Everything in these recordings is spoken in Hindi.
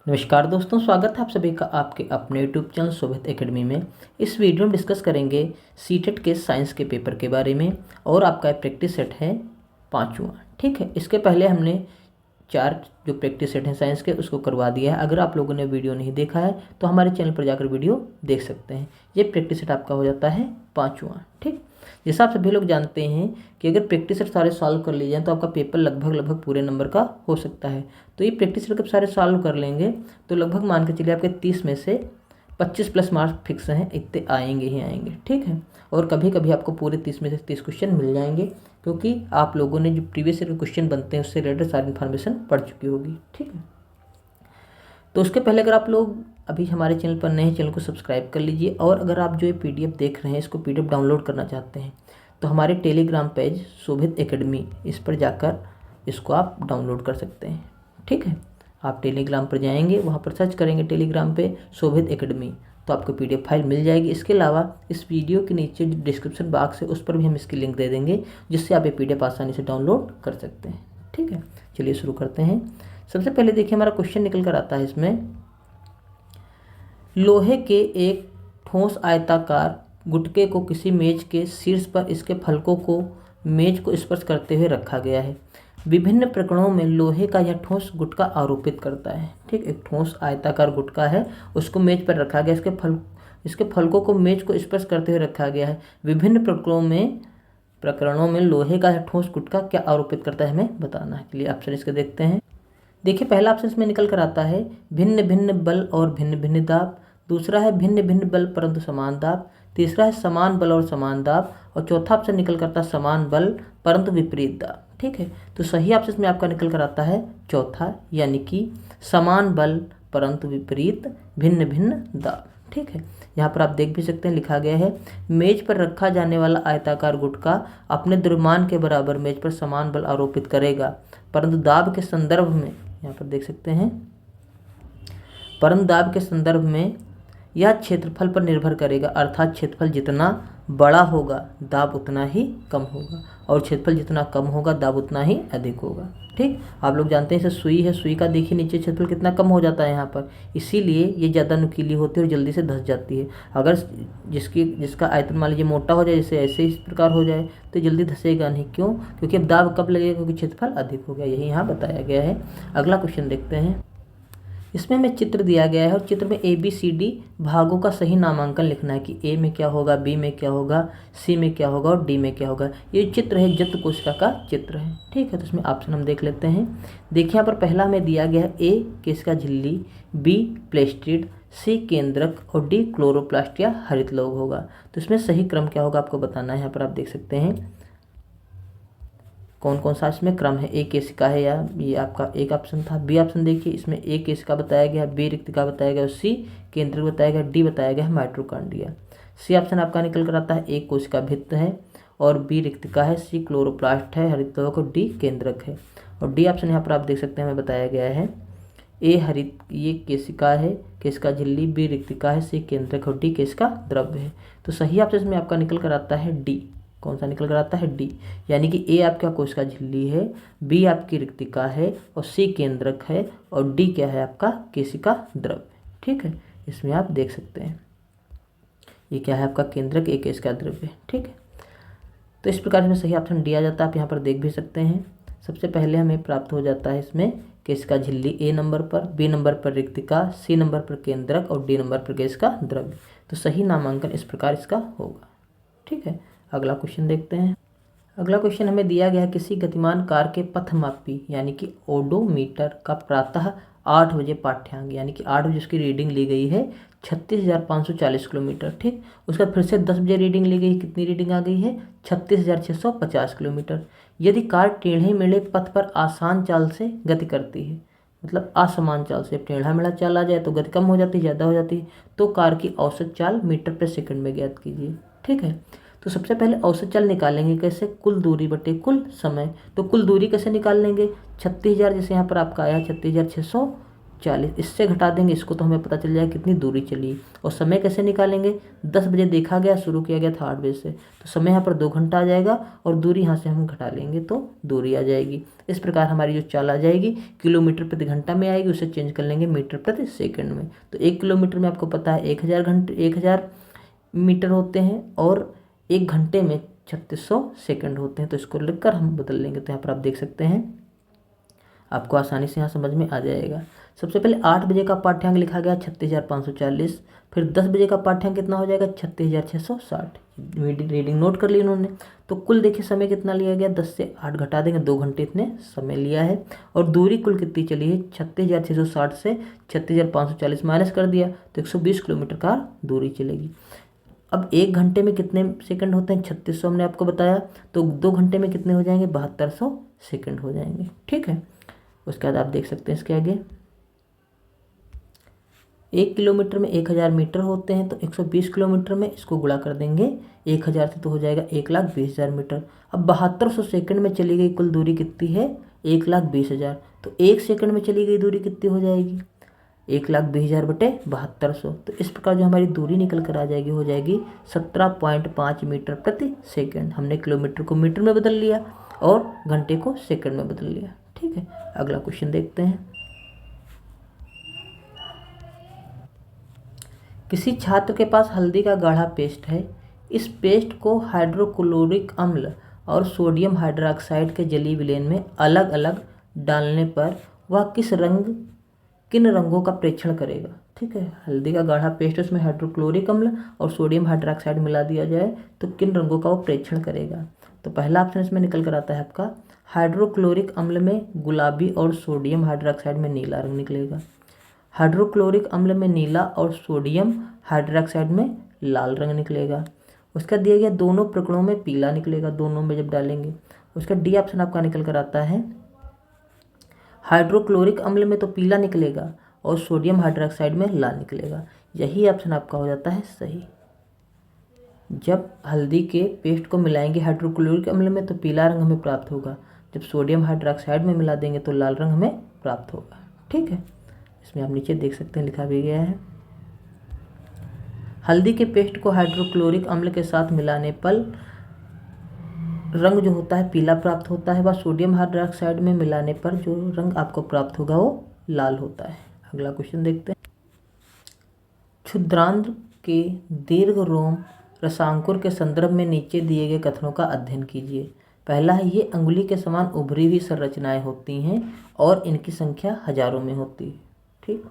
नमस्कार दोस्तों, स्वागत है आप सभी का आपके अपने यूट्यूब चैनल शोभित एकेडमी में। इस वीडियो में डिस्कस करेंगे सीटेट के साइंस के पेपर के बारे में और आपका प्रैक्टिस सेट है 5वां। ठीक है, इसके पहले हमने 4 जो प्रैक्टिस सेट हैं साइंस के उसको करवा दिया है। अगर आप लोगों ने वीडियो नहीं देखा है तो हमारे चैनल पर जाकर वीडियो देख सकते हैं। ये प्रैक्टिस सेट आपका हो जाता है 5वां। ठीक, जैसा आप सभी लोग जानते हैं कि अगर प्रैक्टिस सेट सारे सॉल्व कर लिए जाएँ तो आपका पेपर लगभग पूरे नंबर का हो सकता है। तो ये प्रैक्टिस सेट कब सारे सॉल्व कर लेंगे तो लगभग मान के चलिए आपके 30 में से 25 प्लस मार्क्स फिक्स हैं, इतने आएंगे ही आएंगे। ठीक है, और कभी कभी आपको पूरे 30 में से 30 क्वेश्चन मिल जाएंगे क्योंकि आप लोगों ने जो प्रीवियस ईयर के क्वेश्चन बनते हैं उससे रिलेटेड सारी इन्फॉर्मेशन पढ़ चुकी होगी। ठीक है, तो उसके पहले अगर आप लोग अभी हमारे चैनल पर नए हैं, चैनल को सब्सक्राइब कर लीजिए। और अगर आप जो ये पीडीएफ देख रहे हैं इसको पीडीएफ डाउनलोड करना चाहते हैं तो हमारे टेलीग्राम पेज शोभित एकेडमी, इस पर जाकर इसको आप डाउनलोड कर सकते हैं। ठीक है, आप टेलीग्राम पर जाएंगे, वहाँ पर सर्च करेंगे टेलीग्राम पे शोभित एकेडमी तो आपको पीडीएफ फाइल मिल जाएगी। इसके अलावा इस वीडियो के नीचे जो डिस्क्रिप्शन बॉक्स है उस पर भी हम इसकी लिंक दे देंगे जिससे आप ये पीडीएफ आसानी से डाउनलोड कर सकते हैं। ठीक है, चलिए शुरू करते हैं। सबसे पहले देखिए हमारा क्वेश्चन निकल कर आता है इसमें, लोहे के एक ठोस आयताकार गुटके को किसी मेज के शीर्ष पर इसके फलकों को मेज को स्पर्श करते हुए रखा गया है। विभिन्न प्रकरणों में लोहे का यह ठोस गुटका आरोपित करता है। ठीक, एक ठोस आयताकार गुटका है, उसको मेज पर रखा गया, इसके फलकों को मेज को स्पर्श करते हुए रखा गया है। विभिन्न प्रकरणों में लोहे का यह ठोस गुटका क्या आरोपित करता है हमें बताना है। चलिए ऑप्शन इसके देखते हैं। देखिए पहला ऑप्शन इसमें निकल कर आता है भिन्न भिन्न बल और भिन्न भिन्न दाब। दूसरा है भिन्न भिन्न बल परंतु समान दाब। तीसरा है समान बल और समान दाब। और चौथा ऑप्शन निकल कर आता है समान बल परंतु विपरीत दाब। ठीक है, तो सही ऑप्शन इसमें आपका निकल कर आता है चौथा, यानी कि समान बल परंतु विपरीत भिन्न भिन्न दाब। ठीक है, यहाँ पर आप देख भी सकते हैं लिखा गया है मेज पर रखा जाने वाला आयताकार गुटका अपने द्रव्यमान के बराबर मेज पर समान बल आरोपित करेगा, परंतु दाब के संदर्भ में, यहाँ पर देख सकते हैं, परंतु दाब के संदर्भ में यह क्षेत्रफल पर निर्भर करेगा। अर्थात क्षेत्रफल जितना बड़ा होगा दाब उतना ही कम होगा और क्षेत्रफल जितना कम होगा दाब उतना ही अधिक होगा। ठीक, आप लोग जानते हैं जैसे सुई है, सुई का देखिए नीचे क्षेत्रफल कितना कम हो जाता है यहाँ पर, इसीलिए ये ज़्यादा नुकीली होती है और जल्दी से धंस जाती है। अगर जिसका आयतन मान लीजिए मोटा हो जाए, जैसे ऐसे इस प्रकार हो जाए तो जल्दी धंसेगा नहीं। क्यों? क्योंकि अब दाब कब लगेगा, क्योंकि क्षेत्रफल अधिक हो गया। यही यहाँ बताया गया है। अगला क्वेश्चन देखते हैं। इसमें हमें चित्र दिया गया है और चित्र में ABCD भागों का सही नामांकन लिखना है कि A में क्या होगा, B में क्या होगा, C में क्या होगा और D में क्या होगा। ये चित्र है जत्व कोशिका का चित्र है। ठीक है, तो इसमें ऑप्शन हम देख लेते हैं। देखिए यहाँ पर पहला हमें दिया गया है A केशिका झिल्ली, B प्लेस्टिड, C केंद्रक और D क्लोरोप्लास्ट या हरित लौह होगा। तो इसमें सही क्रम क्या होगा आपको बताना है। यहाँ पर आप देख सकते हैं कौन कौन सा इसमें क्रम है। ए केशिका है, या ये आपका एक ऑप्शन था। बी ऑप्शन देखिए, इसमें ए केशिका बताया गया, बी रिक्तिका बताया गया, सी केंद्रक बताया गया, डी बताया गया है माइटोकॉन्ड्रिया। सी ऑप्शन आपका निकल कर आता है ए कोशिका भित्त है और बी रिक्तिका है, सी क्लोरोप्लास्ट है, हरित लौह और डी केंद्रक है। और डी ऑप्शन यहाँ पर आप देख सकते हैं हमें बताया गया है ए हरित, ये केशिका है, केशिका झिल्ली, बी रिक्तिका है, सी केंद्रक और डी केशिका द्रव्य है। तो सही ऑप्शन इसमें आपका निकल कर आता है डी। कौन सा निकल कर आता है? डी, यानी कि ए आपका कोशिका झिल्ली है, बी आपकी रिक्तिका है और सी केंद्रक है और डी क्या है आपका केशिका द्रव्य। ठीक है, इसमें आप देख सकते हैं ये क्या है आपका केंद्रक, ए केशिका द्रव्य। ठीक है, तो इस प्रकार में सही ऑप्शन डी आ जाता है। आप यहाँ पर देख भी सकते हैं। सबसे पहले हमें प्राप्त हो जाता है इसमें केशिका झिल्ली ए नंबर पर, बी नंबर पर रिक्तिका, सी नंबर पर केंद्रक और डी नंबर पर केशिका द्रव्य। तो सही नामांकन इस प्रकार इसका होगा। ठीक है, अगला क्वेश्चन देखते हैं। अगला क्वेश्चन हमें दिया गया है किसी गतिमान कार के पथमापी यानी कि ओडोमीटर का प्रातः 8 बजे पाठ्यांक, यानी कि 8 बजे उसकी रीडिंग ली गई है 36,540 किलोमीटर। ठीक, उसका फिर से 10 बजे रीडिंग ली गई, कितनी रीडिंग आ गई है 36,650 किलोमीटर। यदि कार टेढ़े मेढ़े पथ पर आसान चाल से गति करती है, मतलब असमान चाल से, टेढ़ा मेढ़ा चाल आ जाए तो गति कम हो जाती है, ज़्यादा हो जाती है, तो कार की औसत चाल मीटर पर सेकंड में ज्ञात कीजिए। ठीक है, तो सबसे पहले औसत चाल निकालेंगे कैसे, कुल दूरी बटे कुल समय। तो कुल दूरी कैसे निकाल लेंगे, 36,000 जैसे यहाँ पर आपका आया 36,600 40, इससे घटा देंगे इसको तो हमें पता चल जाएगा कितनी दूरी चली। और समय कैसे निकालेंगे, 10 बजे देखा गया, शुरू किया गया था 8 बजे से, तो समय यहाँ पर 2 घंटा आ जाएगा और दूरी यहाँ से हम घटा लेंगे तो दूरी आ जाएगी। इस प्रकार हमारी जो चाल आ जाएगी किलोमीटर प्रति घंटा में आएगी, उसे चेंज कर लेंगे मीटर प्रति सेकंड में। तो 1 किलोमीटर में आपको पता है 1000 मीटर होते हैं और 1 घंटे में 3600 सेकंड होते हैं। तो इसको लिखकर हम बदल लेंगे। तो यहाँ पर आप देख सकते हैं, आपको आसानी से यहाँ समझ में आ जाएगा। सबसे पहले 8 बजे का पाठ्यांक लिखा गया 36,540, फिर 10 बजे का पाठ्यांक कितना हो जाएगा 36,660। रीडिंग नोट कर ली उन्होंने। तो कुल देखिए समय कितना लिया गया, 10 से 8 घटा देंगे, 2 घंटे इतने समय लिया है। और दूरी कुल कितनी चली है, 36,660 से 36,540 माइनस कर दिया तो 120 किलोमीटर का दूरी चलेगी। अब 1 घंटे में कितने सेकंड होते हैं, 3600 हमने आपको बताया, तो 2 घंटे में कितने हो जाएंगे, 7200 सेकंड हो जाएंगे। ठीक है, उसके बाद आप देख सकते हैं इसके आगे 1 किलोमीटर में 1000 मीटर होते हैं, तो 120 किलोमीटर में इसको गुणा कर देंगे 1000 से, तो हो जाएगा 1,20,000 मीटर। अब 7200 सेकंड में चली गई कुल दूरी कितनी है, 1,20,000। तो 1 सेकंड में चली गई दूरी कितनी हो जाएगी, 1,20,000 बटे 7200। तो इस प्रकार जो हमारी दूरी निकल कर आ जाएगी हो जाएगी 17.5 मीटर प्रति सेकंड। हमने किलोमीटर को मीटर में बदल लिया और घंटे को सेकंड में बदल लिया। ठीक है, अगला क्वेश्चन देखते हैं। किसी छात्र के पास हल्दी का गाढ़ा पेस्ट है। इस पेस्ट को हाइड्रोक्लोरिक अम्ल और सोडियम हाइड्रोक्साइड के जलीय विलयन में अलग अलग डालने पर वह किन रंगों का प्रेक्षण करेगा। ठीक है, हल्दी का गाढ़ा पेस्ट, उसमें हाइड्रोक्लोरिक अम्ल और सोडियम हाइड्रोक्साइड मिला दिया जाए तो किन रंगों का वो प्रेक्षण करेगा। तो पहला ऑप्शन इसमें निकल कर आता है आपका हाइड्रोक्लोरिक अम्ल में गुलाबी और सोडियम हाइड्रोक्साइड में नीला रंग निकलेगा। हाइड्रोक्लोरिक अम्ल में नीला और सोडियम हाइड्रोक्साइड में लाल रंग निकलेगा। उसका दिया गया दोनों प्रकरणों में पीला निकलेगा, दोनों में जब डालेंगे। उसका डी ऑप्शन आपका निकल कर आता है हाइड्रोक्लोरिक अम्ल में तो पीला निकलेगा और सोडियम हाइड्रोक्साइड में लाल निकलेगा। यही ऑप्शन आपका हो जाता है सही। जब हल्दी के पेस्ट को मिलाएंगे हाइड्रोक्लोरिक अम्ल में तो पीला रंग हमें प्राप्त होगा, जब सोडियम हाइड्रोक्साइड में मिला देंगे तो लाल रंग हमें प्राप्त होगा। ठीक है, इसमें आप नीचे देख सकते हैं लिखा भी गया है हल्दी के पेस्ट को हाइड्रोक्लोरिक अम्ल के साथ मिलाने पर रंग जो होता है पीला प्राप्त होता है, व सोडियम हाइड्रोक्साइड में मिलाने पर जो रंग आपको प्राप्त होगा वो लाल होता है। अगला क्वेश्चन देखते हैं। क्षुद्रांध्र के दीर्घ रोम रसांकुर के संदर्भ में नीचे दिए गए कथनों का अध्ययन कीजिए। पहला है, ये अंगुली के समान उभरी हुई संरचनाएं होती हैं और इनकी संख्या हजारों में होती है। ठीक।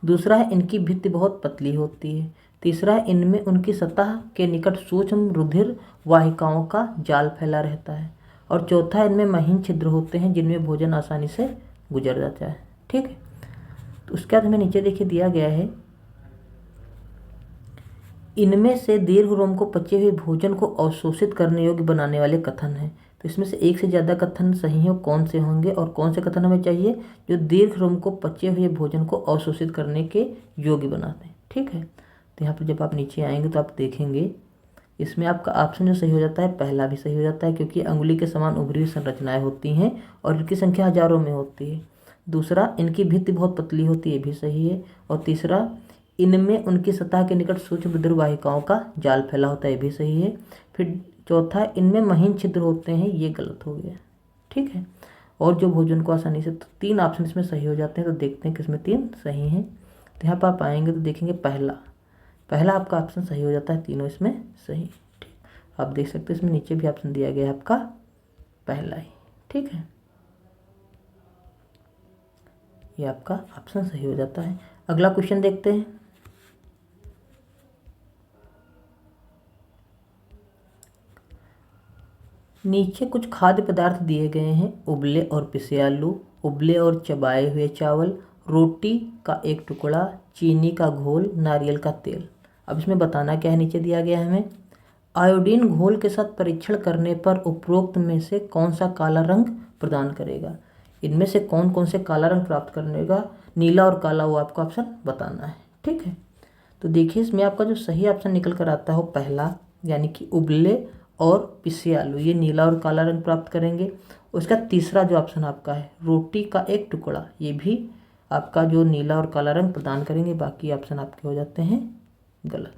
दूसरा है, इनकी भित्ति बहुत पतली होती है। तीसरा है, इनमें उनकी सतह के निकट सूक्ष्म रुधिर वाहिकाओं का जाल फैला रहता है। और चौथा, इनमें महीन छिद्र होते हैं जिनमें भोजन आसानी से गुजर जाता है। ठीक है, तो उसके बाद हमें नीचे देखिए दिया गया है, इनमें से दीर्घ रोम को पचे हुए भोजन को अवशोषित करने योग्य बनाने वाले कथन हैं। तो इसमें से एक से ज़्यादा कथन सही हो, कौन से होंगे और कौन से कथन हमें चाहिए जो दीर्घ रोम को पचे हुए भोजन को अवशोषित करने के योग्य बनाते हैं। ठीक है, तो यहाँ पर जब आप नीचे आएंगे तो आप देखेंगे इसमें आपका ऑप्शन जो सही हो जाता है पहला भी सही हो जाता है, क्योंकि अंगुली के समान उभरी हुई संरचनाएं होती हैं और इनकी संख्या हजारों में होती है। दूसरा, इनकी भित्ति बहुत पतली होती है, ये भी सही है। और तीसरा, इनमें उनकी सतह के निकट सूक्ष्म रुधिर वाहिकाओं का जाल फैला होता है, ये भी सही है। फिर चौथा, इनमें महीन छिद्र होते हैं, ये गलत हो गया। ठीक है, और जो भोजन को आसानी से, तो 3 ऑप्शन इसमें सही हो जाते हैं। तो देखते हैं किसमें 3 सही हैं। तो यहाँ पर आप आएंगे तो देखेंगे पहला आपका ऑप्शन सही हो जाता है, तीनों इसमें सही। ठीक, आप देख सकते हैं इसमें नीचे भी ऑप्शन दिया गया है आपका पहला ही। ठीक है, ये आपका ऑप्शन सही हो जाता है। अगला क्वेश्चन देखते हैं। नीचे कुछ खाद्य पदार्थ दिए गए हैं, उबले और पिसे आलू, उबले और चबाए हुए चावल, रोटी का एक टुकड़ा, चीनी का घोल, नारियल का तेल। अब इसमें बताना क्या है, नीचे दिया गया है हमें, आयोडीन घोल के साथ परीक्षण करने पर उपरोक्त में से कौन सा काला रंग प्रदान करेगा। इनमें से कौन कौन से काला रंग प्राप्त करेगा, नीला और काला, वो आपको ऑप्शन बताना है। ठीक है, तो देखिए इसमें आपका जो सही ऑप्शन निकल कर आता है पहला, यानी कि उबले और पिसे आलू, ये नीला और काला रंग प्राप्त करेंगे। उसका तीसरा जो ऑप्शन आपका है रोटी का एक टुकड़ा, ये भी आपका जो नीला और काला रंग प्रदान करेंगे, बाकी ऑप्शन आपके हो जाते हैं गलत।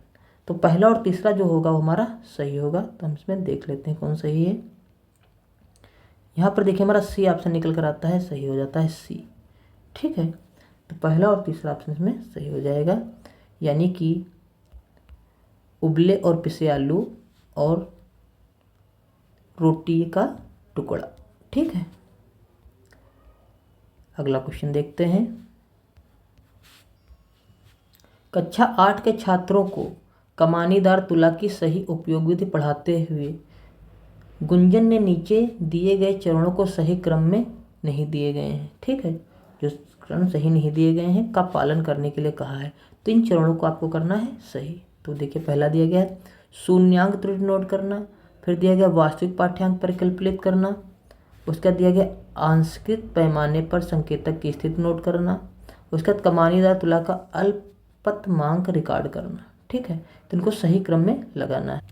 तो पहला और तीसरा जो होगा वो हमारा सही होगा। तो हम इसमें देख लेते हैं कौन सही है। यहाँ पर देखिए हमारा सी ऑप्शन निकल कर आता है, सही हो जाता है सी। ठीक है, तो पहला और तीसरा ऑप्शन इसमें सही हो जाएगा, यानी कि उबले और पिसे आलू और रोटी का टुकड़ा। ठीक है, अगला क्वेश्चन देखते हैं। कक्षा 8 के छात्रों को कमानीदार तुला की सही उपयोग विधि पढ़ाते हुए गुंजन ने नीचे दिए गए चरणों को सही क्रम में नहीं दिए गए हैं। ठीक है, जो क्रम सही नहीं दिए गए हैं का पालन करने के लिए कहा है। तो इन चरणों को आपको करना है सही। तो देखिए पहला दिया गया है शून्यांक त्रुटि नोट करना, फिर दिया गया वास्तविक पाठ्यांक परिकल्पित करना, उसका दिया गया आंशिक पैमाने पर संकेतक की स्थिति नोट करना, उसके बाद कमानीदार तुला का अल्पतमांक रिकॉर्ड करना। ठीक है, तो इनको सही क्रम में लगाना है।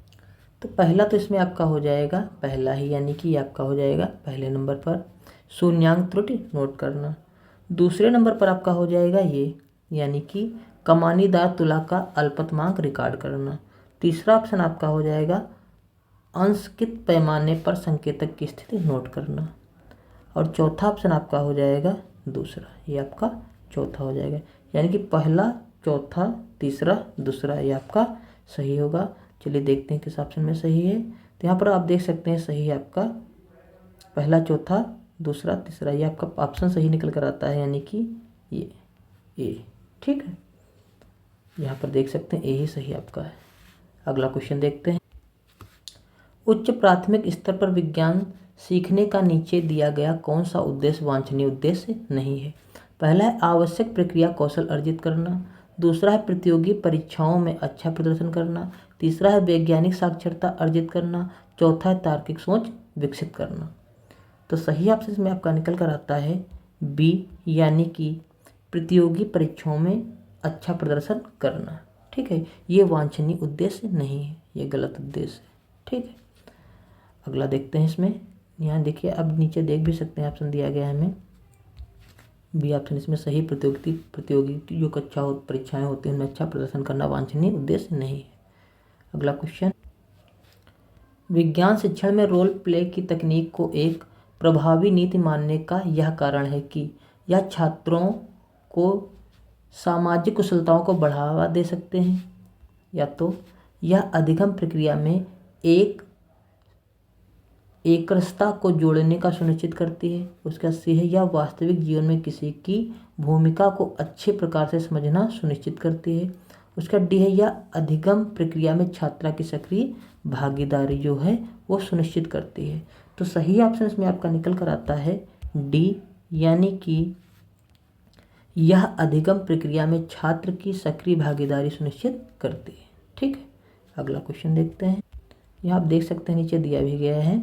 तो पहला तो इसमें आपका हो जाएगा पहला ही, यानी कि आपका हो जाएगा पहले नंबर पर शून्यांक त्रुटि नोट करना। दूसरे नंबर पर आपका हो जाएगा ये, यानी कि कमानीदार तुला का अल्पतमांक रिकॉर्ड करना। तीसरा ऑप्शन आपका हो जाएगा अंशकित पैमाने पर संकेतक की स्थिति नोट करना। और चौथा ऑप्शन आपका हो जाएगा दूसरा, ये आपका चौथा हो जाएगा, यानी कि पहला, चौथा, तीसरा, दूसरा, ये आपका सही होगा। चलिए देखते हैं किस ऑप्शन में सही है। तो यहाँ पर आप देख सकते हैं सही है आपका पहला, चौथा, दूसरा, तीसरा, ये आपका ऑप्शन सही निकल कर आता है, यानी कि ये ए। ठीक है, यहाँ पर देख सकते हैं ए ही सही आपका है। अगला क्वेश्चन देखते हैं। उच्च प्राथमिक स्तर पर विज्ञान सीखने का नीचे दिया गया कौन सा उद्देश्य वांछनीय उद्देश्य नहीं है। पहला है आवश्यक प्रक्रिया कौशल अर्जित करना, दूसरा है प्रतियोगी परीक्षाओं में अच्छा प्रदर्शन करना, तीसरा है वैज्ञानिक साक्षरता अर्जित करना, चौथा है तार्किक सोच विकसित करना। तो सही ऑप्शन इसमें आपका निकल कर आता है बी, यानी कि प्रतियोगी परीक्षाओं में अच्छा प्रदर्शन करना। ठीक है, ये वांछनीय उद्देश्य नहीं है, ये गलत उद्देश्य है। ठीक है, अगला देखते हैं इसमें। यहाँ देखिए, अब नीचे देख भी सकते हैं ऑप्शन दिया गया है हमें बी ऑप्शन इसमें सही। प्रतियोगी जो कक्षा परीक्षाएं होती हैं उनमें अच्छा प्रदर्शन करना वांछनीय उद्देश्य नहीं है। अगला क्वेश्चन, विज्ञान शिक्षण में रोल प्ले की तकनीक को एक प्रभावी नीति मानने का यह कारण है कि यह छात्रों को सामाजिक कुशलताओं को बढ़ावा दे सकते हैं, या तो यह अधिगम प्रक्रिया में एकरसता को जोड़ने का सुनिश्चित करती है, उसका सी है यह वास्तविक जीवन में किसी की भूमिका को अच्छे प्रकार से समझना सुनिश्चित करती है, उसका डी है यह अधिगम प्रक्रिया में छात्रा की सक्रिय भागीदारी जो है वो सुनिश्चित करती है। तो सही ऑप्शन इसमें आपका निकल कर आता है डी, यानी कि यह अधिगम प्रक्रिया में छात्र की सक्रिय भागीदारी सुनिश्चित करती है। ठीक है, अगला क्वेश्चन देखते हैं। यहाँ आप देख सकते हैं नीचे दिया भी गया है,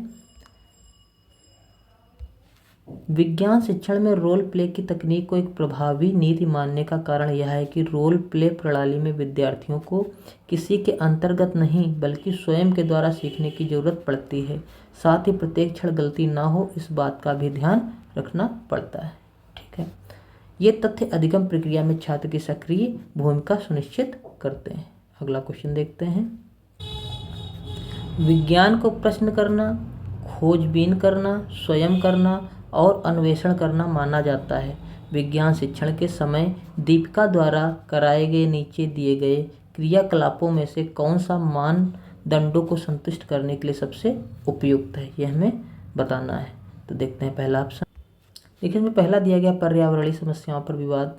विज्ञान शिक्षण में रोल प्ले की तकनीक को एक प्रभावी नीति मानने का कारण यह है कि रोल प्ले प्रणाली में विद्यार्थियों को किसी के अंतर्गत नहीं बल्कि स्वयं के द्वारा सीखने की जरूरत पड़ती है, साथ ही प्रत्येक क्षण गलती ना हो इस बात का भी ध्यान रखना पड़ता है। ठीक है, ये तथ्य अधिगम प्रक्रिया में छात्र की सक्रिय भूमिका सुनिश्चित करते हैं। अगला क्वेश्चन देखते हैं। विज्ञान को प्रश्न करना, खोजबीन करना, स्वयं करना और अन्वेषण करना माना जाता है। विज्ञान शिक्षण के समय दीपिका द्वारा कराए गए नीचे दिए गए क्रियाकलापों में से कौन सा मानदंडों को संतुष्ट करने के लिए सबसे उपयुक्त है, यह हमें बताना है। तो देखते हैं पहला ऑप्शन। देखिए इसमें पहला दिया गया पर्यावरणीय समस्याओं पर विवाद,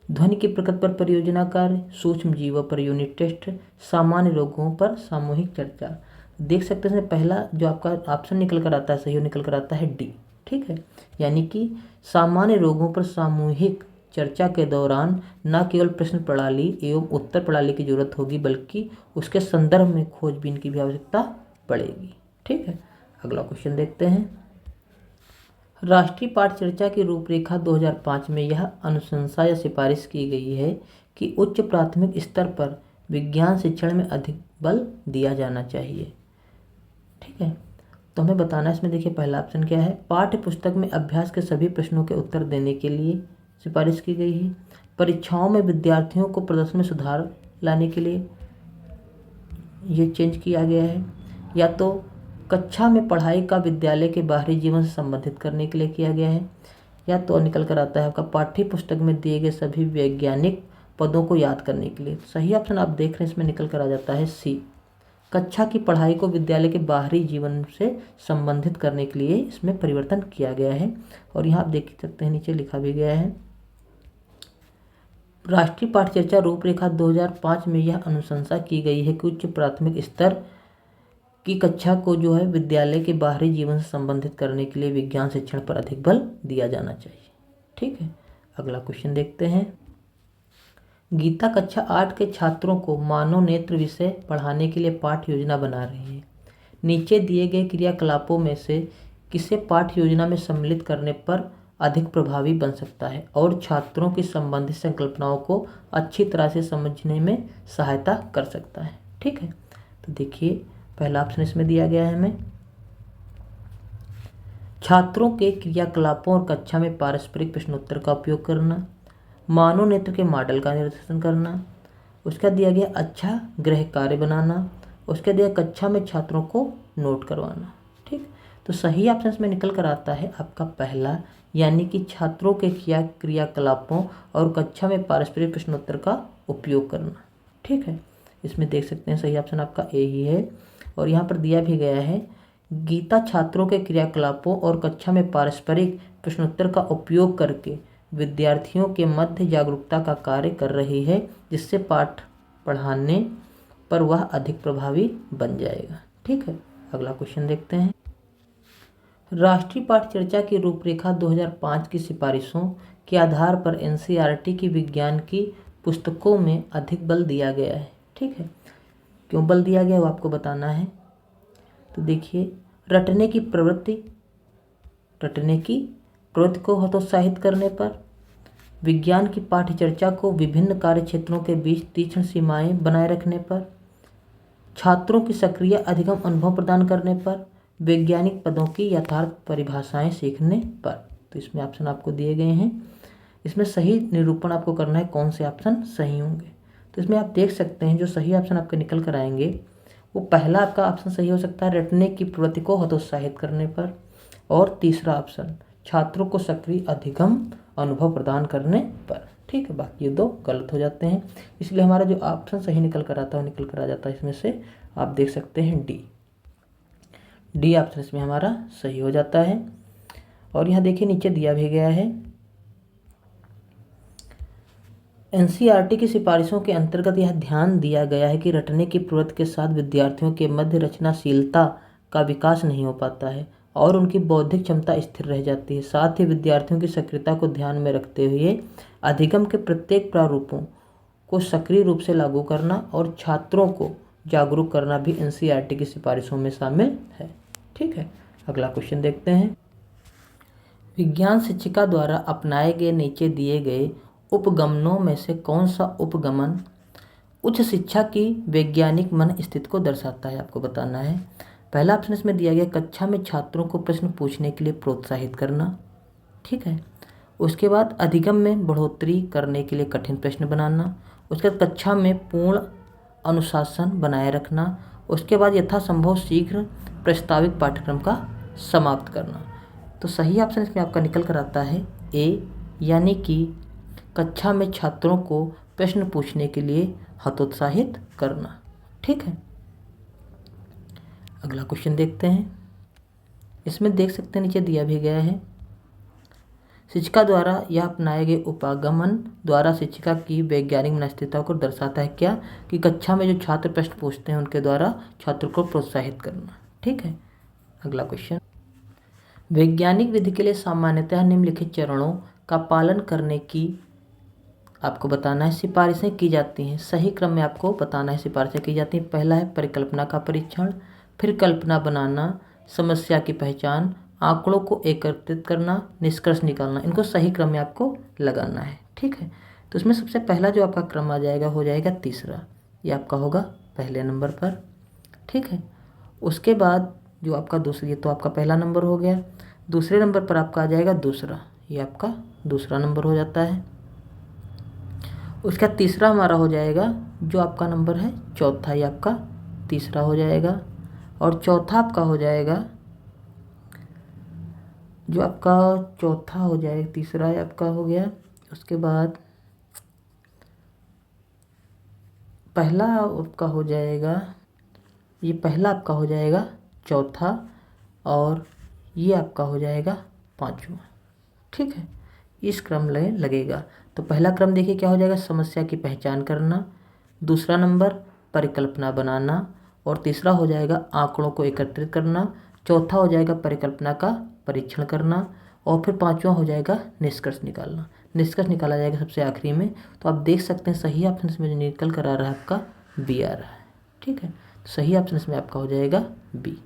ध्वनि की प्रकृति पर परियोजना कार्य, सूक्ष्म जीवों पर यूनिट टेस्ट, सामान्य रोगों पर सामूहिक चर्चा। देख सकते हैं पहला जो आपका ऑप्शन निकल कर आता है सही निकल कर आता है डी। ठीक है, यानी कि सामान्य रोगों पर सामूहिक चर्चा के दौरान न केवल प्रश्न प्रणाली एवं उत्तर प्रणाली की जरूरत होगी बल्कि उसके संदर्भ में खोजबीन की भी आवश्यकता पड़ेगी। ठीक है, अगला क्वेश्चन देखते हैं। राष्ट्रीय पाठ चर्चा की रूपरेखा 2005 में यह अनुशंसा या सिफारिश की गई है कि उच्च प्राथमिक स्तर पर विज्ञान शिक्षण में अधिक बल दिया जाना चाहिए। ठीक है, तो हमें बताना है इसमें। देखिए पहला ऑप्शन क्या है, पाठ्य पुस्तक में अभ्यास के सभी प्रश्नों के उत्तर देने के लिए सिफारिश की गई है। परीक्षाओं में विद्यार्थियों को प्रदर्शन में सुधार लाने के लिए ये चेंज किया गया है। या तो कक्षा में पढ़ाई का विद्यालय के बाहरी जीवन से संबंधित करने के लिए किया गया है। या तो निकल कर आता है आपका पाठ्य पुस्तक में दिए गए सभी वैज्ञानिक पदों को याद करने के लिए। सही ऑप्शन आप देख रहे हैं इसमें निकल कर आ जाता है सी, कक्षा की पढ़ाई को विद्यालय के बाहरी जीवन से संबंधित करने के लिए इसमें परिवर्तन किया गया है। और यहाँ आप देख सकते हैं नीचे लिखा भी गया है, राष्ट्रीय पाठ्यचर्या रूपरेखा 2005 में यह अनुशंसा की गई है कि उच्च प्राथमिक स्तर की कक्षा को जो है विद्यालय के बाहरी जीवन से संबंधित करने के लिए विज्ञान शिक्षण पर अधिक बल दिया जाना चाहिए। ठीक है, अगला क्वेश्चन देखते हैं। गीता कक्षा 8 के छात्रों को मानव नेत्र विषय पढ़ाने के लिए पाठ्य योजना बना रही है। नीचे दिए गए क्रियाकलापों में से किसे पाठ्य योजना में सम्मिलित करने पर अधिक प्रभावी बन सकता है और छात्रों की संबंधित संकल्पनाओं को अच्छी तरह से समझने में सहायता कर सकता है। ठीक है, तो देखिए पहला ऑप्शन इसमें दिया गया है हमें, छात्रों के क्रियाकलापों और कक्षा में पारस्परिक प्रश्नोत्तर का उपयोग करना, मानव नेत्र के मॉडल का निर्देशन करना, उसका दिया गया अच्छा गृह कार्य बनाना, उसका दिया कक्षा में छात्रों को नोट करवाना। ठीक, तो सही ऑप्शन में निकल कर आता है आपका पहला, यानी कि छात्रों के क्रियाकलापों और कक्षा में पारस्परिक प्रश्नोत्तर का उपयोग करना। ठीक है, इसमें देख सकते हैं सही ऑप्शन आपका ए ही है। और यहाँ पर दिया भी गया है, गीता छात्रों के क्रियाकलापों और कक्षा में पारस्परिक प्रश्नोत्तर का उपयोग करके विद्यार्थियों के मध्य जागरूकता का कार्य कर रही है, जिससे पाठ पढ़ाने पर वह अधिक प्रभावी बन जाएगा। ठीक है, अगला क्वेश्चन देखते हैं। राष्ट्रीय पाठ्यचर्या की रूपरेखा 2005 की सिफारिशों के आधार पर एनसीईआरटी की विज्ञान की पुस्तकों में अधिक बल दिया गया है। ठीक है, क्यों बल दिया गया वो आपको बताना है। तो देखिए, रटने की प्रवृत्ति को हतोत्साहित करने पर, विज्ञान की पाठ्यचर्या को विभिन्न कार्य क्षेत्रों के बीच तीक्ष्ण सीमाएं बनाए रखने पर, छात्रों की सक्रिय अधिगम अनुभव प्रदान करने पर, वैज्ञानिक पदों की यथार्थ परिभाषाएं सीखने पर। तो इसमें ऑप्शन आपको दिए गए हैं, इसमें सही निरूपण आपको करना है कौन से ऑप्शन सही होंगे। तो इसमें आप देख सकते हैं जो सही ऑप्शन आपके निकल कर आएंगे वो पहला आपका ऑप्शन सही हो सकता है, रटने की प्रवृत्ति को हतोत्साहित करने पर, और तीसरा ऑप्शन छात्रों को सक्रिय अधिगम अनुभव प्रदान करने पर। ठीक है, बाकी ये दो गलत हो जाते हैं, इसलिए हमारा जो ऑप्शन सही निकल कर आता है वो निकल कर आ जाता है इसमें से आप देख सकते हैं डी ऑप्शन इसमें हमारा सही हो जाता है। और यहाँ देखिए नीचे दिया भी गया है, एनसीईआरटी की सिफारिशों के अंतर्गत यह ध्यान दिया गया है कि रटने की प्रवृत्ति के साथ विद्यार्थियों के मध्य रचनाशीलता का विकास नहीं हो पाता है और उनकी बौद्धिक क्षमता स्थिर रह जाती है। साथ ही विद्यार्थियों की सक्रियता को ध्यान में रखते हुए अधिगम के प्रत्येक प्रारूपों को सक्रिय रूप से लागू करना और छात्रों को जागरूक करना भी एनसीईआरटी की सिफारिशों में शामिल है। ठीक है, अगला क्वेश्चन देखते हैं। विज्ञान शिक्षिका द्वारा अपनाए गए नीचे दिए गए उपगमनों में से कौन सा उपगमन उच्च शिक्षा की वैज्ञानिक मन स्थिति को दर्शाता है, आपको बताना है। पहला ऑप्शन इसमें दिया गया, कक्षा में छात्रों को प्रश्न पूछने के लिए प्रोत्साहित करना। ठीक है, उसके बाद अधिगम में बढ़ोतरी करने के लिए कठिन प्रश्न बनाना, उसके बाद कक्षा में पूर्ण अनुशासन बनाए रखना, उसके बाद यथासंभव शीघ्र प्रस्तावित पाठ्यक्रम का समाप्त करना। तो सही ऑप्शन इसमें आपका निकल कर आता है ए, यानी कि कक्षा में छात्रों को प्रश्न पूछने के लिए हतोत्साहित करना। ठीक है, अगला क्वेश्चन देखते हैं। इसमें देख सकते हैं नीचे दिया भी गया है, शिक्षिका द्वारा यह अपनाए गए उपागमन द्वारा शिक्षिका की वैज्ञानिक मनस्थितियों को दर्शाता है क्या, कि कक्षा में जो छात्र प्रश्न पूछते हैं उनके द्वारा छात्र को प्रोत्साहित करना। ठीक है, अगला क्वेश्चन, वैज्ञानिक विधि के लिए सामान्यतः निम्नलिखित चरणों का पालन करने की आपको बताना है सिफारिशें की जाती हैं। सही क्रम में आपको बताना है सिफारिशें की जाती हैं। पहला है परिकल्पना का परीक्षण, फिर कल्पना बनाना, समस्या की पहचान, आंकड़ों को एकत्रित करना, निष्कर्ष निकालना। इनको सही क्रम में आपको लगाना है। ठीक है, तो इसमें सबसे पहला जो आपका क्रम आ जाएगा हो जाएगा तीसरा, ये आपका होगा पहले नंबर पर। ठीक है, उसके बाद जो आपका दूसरी, तो आपका पहला नंबर हो गया, दूसरे नंबर पर आपका आ जाएगा दूसरा, ये आपका दूसरा नंबर हो जाता है। उसका तीसरा हमारा हो जाएगा जो आपका नंबर है चौथा, ये आपका तीसरा हो जाएगा। और चौथा आपका हो जाएगा जो आपका चौथा हो जाएगा, तीसरा है आपका हो गया। उसके बाद पहला आपका हो जाएगा, ये पहला आपका हो जाएगा चौथा, और ये आपका हो जाएगा पांचवा। ठीक है, इस क्रम लगेगा। तो पहला क्रम देखिए क्या हो जाएगा, समस्या की पहचान करना, दूसरा नंबर परिकल्पना बनाना, और तीसरा हो जाएगा आंकड़ों को एकत्रित करना, चौथा हो जाएगा परिकल्पना का परीक्षण करना, और फिर पांचवा हो जाएगा निष्कर्ष निकालना। निष्कर्ष निकाला जाएगा सबसे आखिरी में। तो आप देख सकते हैं सही ऑप्शन इसमें जो निकल कर आ रहा है आपका बी आ रहा है। ठीक है, तो सही ऑप्शन इसमें आपका हो जाएगा बी।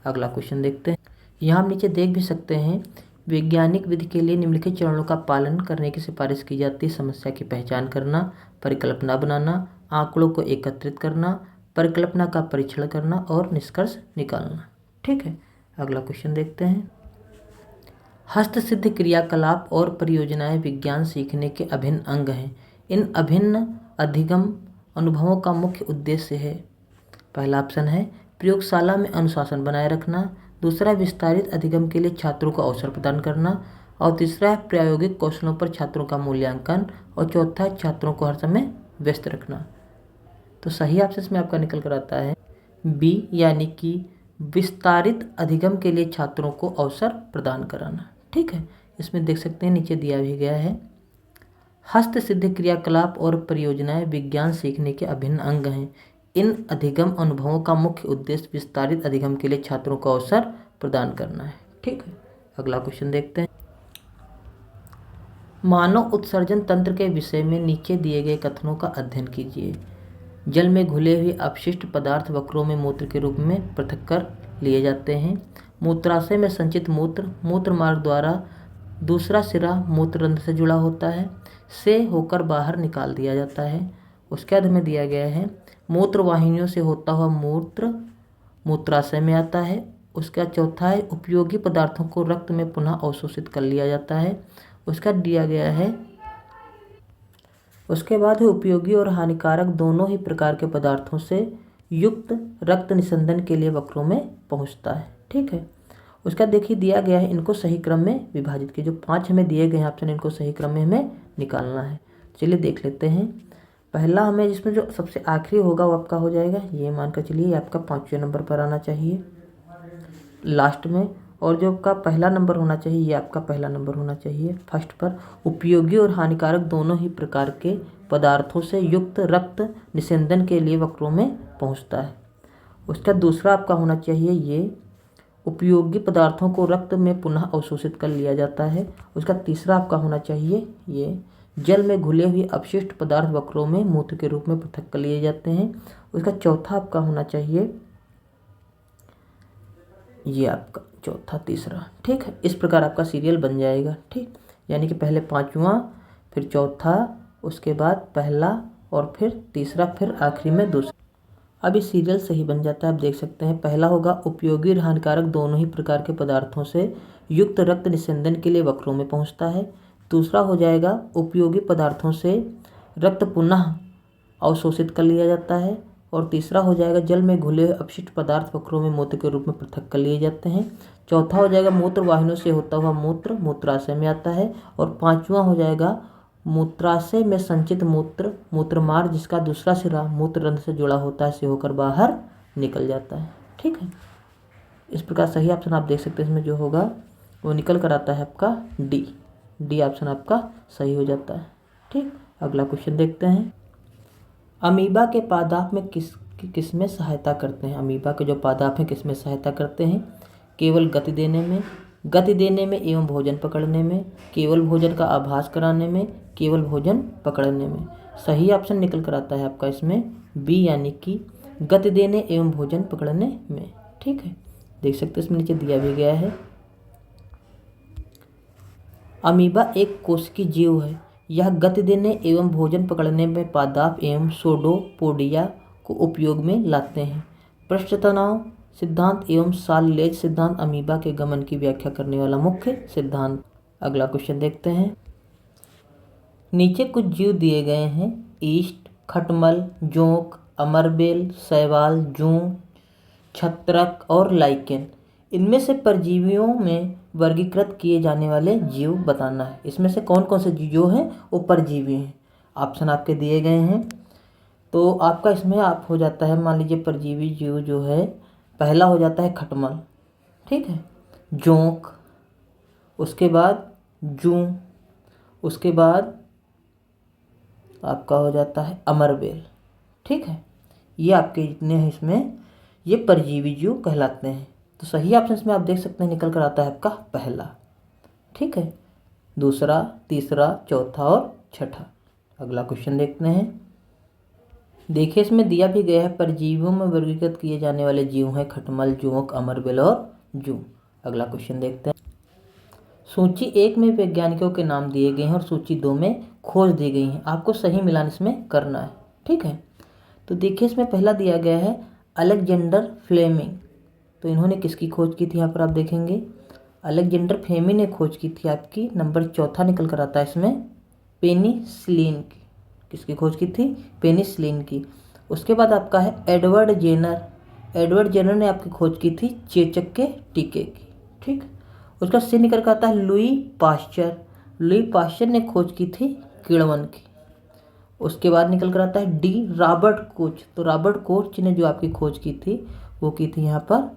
अगला क्वेश्चन देखते हैं। यहाँ हम नीचे देख भी सकते हैं, वैज्ञानिक विधि के लिए निम्नलिखित चरणों का पालन करने की सिफारिश की जाती है। समस्या की पहचान करना, परिकल्पना बनाना, आंकड़ों को एकत्रित करना, परिकल्पना का परीक्षण करना और निष्कर्ष निकालना। ठीक है, अगला क्वेश्चन देखते हैं। हस्तसिद्ध क्रियाकलाप और परियोजनाएं विज्ञान सीखने के अभिन्न अंग हैं। इन अभिन्न अधिगम अनुभवों का मुख्य उद्देश्य है। पहला ऑप्शन है प्रयोगशाला में अनुशासन बनाए रखना, दूसरा विस्तारित अधिगम के लिए छात्रों को अवसर प्रदान करना, और तीसरा है प्रायोगिक कौशलों पर छात्रों का मूल्यांकन, और चौथा है छात्रों को हर समय व्यस्त रखना। तो सही ऑप्शन इसमें आपका निकल कर आता है बी, यानी कि विस्तारित अधिगम के लिए छात्रों को अवसर प्रदान कराना। ठीक है, इसमें देख सकते हैं नीचे दिया भी गया है, हस्तसिद्ध क्रियाकलाप और परियोजनाएं विज्ञान सीखने के अभिन्न अंग हैं। इन अधिगम अनुभवों का मुख्य उद्देश्य विस्तारित अधिगम के लिए छात्रों को अवसर प्रदान करना है। ठीक है, अगला क्वेश्चन देखते हैं। मानव उत्सर्जन तंत्र के विषय में नीचे दिए गए कथनों का अध्ययन कीजिए। जल में घुले हुए अपशिष्ट पदार्थ वक्रों में मूत्र के रूप में पृथक कर लिए जाते हैं। मूत्राशय में संचित मूत्र मूत्र मार्ग द्वारा दूसरा सिरा मूत्ररंध्र से जुड़ा होता है, से होकर बाहर निकाल दिया जाता है। उसके बाद में दिया गया है मूत्र वाहिनियों से होता हुआ मूत्र मूत्राशय में आता है। उसका चौथा है उपयोगी पदार्थों को रक्त में पुनः अवशोषित कर लिया जाता है। उसका दिया गया है, उसके बाद है उपयोगी और हानिकारक दोनों ही प्रकार के पदार्थों से युक्त रक्त निस्संदन के लिए वक्रों में पहुंचता है। ठीक है, उसका देखिए दिया गया है, इनको सही क्रम में विभाजित किए। जो 5 हमें दिए गए हैं ऑप्शन, इनको सही क्रम में हमें निकालना है। चलिए देख लेते हैं। पहला हमें जिसमें जो सबसे आखिरी होगा वो आपका हो जाएगा, ये मानकर चलिए ये आपका 5वें नंबर पर आना चाहिए लास्ट में, और जो आपका पहला नंबर होना चाहिए ये आपका पहला नंबर होना चाहिए फर्स्ट पर। उपयोगी और हानिकारक दोनों ही प्रकार के पदार्थों से युक्त रक्त निस्संदन के लिए वक्रों में पहुंचता है। उसका दूसरा आपका होना चाहिए ये उपयोगी पदार्थों को रक्त में पुनः अवशोषित कर लिया जाता है। उसका तीसरा आपका होना चाहिए ये जल में घुले हुए अपशिष्ट पदार्थ वक्रों में मूत्र के रूप में पृथक कर लिए जाते हैं। उसका चौथा आपका होना चाहिए ये आपका चौथा तीसरा। ठीक है, इस प्रकार आपका सीरियल बन जाएगा। ठीक, यानी कि पहले पांचवा, फिर चौथा, उसके बाद पहला, और फिर तीसरा, फिर आखिरी में दूसरा। अब ये सीरियल सही बन जाता है। आप देख सकते हैं पहला होगा उपयोगी और हानिकारक दोनों ही प्रकार के पदार्थों से युक्त रक्त निस्संदन के लिए वक्रों में पहुंचता है। दूसरा हो जाएगा उपयोगी पदार्थों से रक्त पुनः अवशोषित कर लिया जाता है। और तीसरा हो जाएगा जल में घुले हुए अपशिष्ट पदार्थ वक्रों में मूत्र के रूप में पृथक कर लिए जाते हैं। चौथा हो जाएगा मूत्र वाहिनियों से होता हुआ मूत्र मूत्राशय में आता है। और पांचवा हो जाएगा मूत्राशय में संचित मूत्र मूत्रमार्ग जिसका दूसरा सिरा मूत्ररंध्र से जुड़ा होता है, से होकर बाहर निकल जाता है। ठीक है, इस प्रकार सही ऑप्शन आप देख सकते हैं इसमें जो होगा वो निकल कर आता है आपका डी ऑप्शन आपका सही हो जाता है। ठीक, अगला क्वेश्चन देखते हैं। अमीबा के पादप में किस में सहायता करते हैं। अमीबा के जो पादप हैं किस में सहायता करते हैं। केवल गति देने में एवं भोजन पकड़ने में, केवल भोजन का आभास कराने में, केवल भोजन पकड़ने में। सही ऑप्शन निकल कर आता है आपका इसमें बी, यानी कि गति देने एवं भोजन पकड़ने में। ठीक है, देख सकते हैं इसमें नीचे दिया भी गया है। अमीबा एक कोशिकीय जीव है। यह गति देने एवं भोजन पकड़ने में पादप एवं सोडोपोडिया को उपयोग में लाते हैं। पृष्ठ तनाव सिद्धांत एवं साल्लेज सिद्धांत अमीबा के गमन की व्याख्या करने वाला मुख्य सिद्धांत। अगला क्वेश्चन देखते हैं। नीचे कुछ जीव दिए गए हैं, ईस्ट, खटमल, जोंक, अमरबेल, शैवाल, जूं, छत्रक और लाइकेन। इनमें से परजीवियों में वर्गीकृत किए जाने वाले जीव बताना है। इसमें से कौन कौन से जीव हैं वो परजीवी हैं। ऑप्शन आपके दिए गए हैं। तो आपका इसमें आप हो जाता है, मान लीजिए परजीवी जीव जो है, पहला हो जाता है खटमल, ठीक है, जोंक, उसके बाद जूं, उसके बाद आपका हो जाता है अमरबेल, ठीक है। ये आपके जितने हैं इसमें ये परजीवी जीव कहलाते हैं। तो सही ऑप्शन इसमें आप देख सकते हैं निकल कर आता है आपका पहला, ठीक है। दूसरा, तीसरा, चौथा और छठा। अगला क्वेश्चन देखते हैं। देखिए इसमें दिया भी गया है, परजीवियों में वर्गीकृत किए जाने वाले जीव हैं खटमल, जोंक, अमरबेल और जूं। अगला क्वेश्चन देखते हैं। सूची 1 में वैज्ञानिकों के नाम दिए गए हैं और सूची 2 में खोज दी गई है। आपको सही मिलान इसमें करना है, ठीक है। तो देखिए इसमें पहला दिया गया है अलेक्जेंडर फ्लेमिंग। तो इन्होंने किसकी खोज की थी, यहाँ पर आप देखेंगे अलेक्जेंडर फ्लेमिंग ने खोज की थी आपकी। नंबर चौथा निकल कर आता है इसमें पेनिसिलिन की। किसकी खोज की थी, पेनिसिलिन की। उसके बाद आपका है एडवर्ड जेनर। एडवर्ड जेनर ने आपकी खोज की थी चेचक के टीके की, ठीक। उसका सी निकल कर आता है लुई पाश्चर। लुई पाश्चर ने खोज की थी किण्वन की। उसके बाद निकल कर आता है डी रॉबर्ट कोच। तो रॉबर्ट कोच ने जो आपकी खोज की थी वो की थी यहाँ पर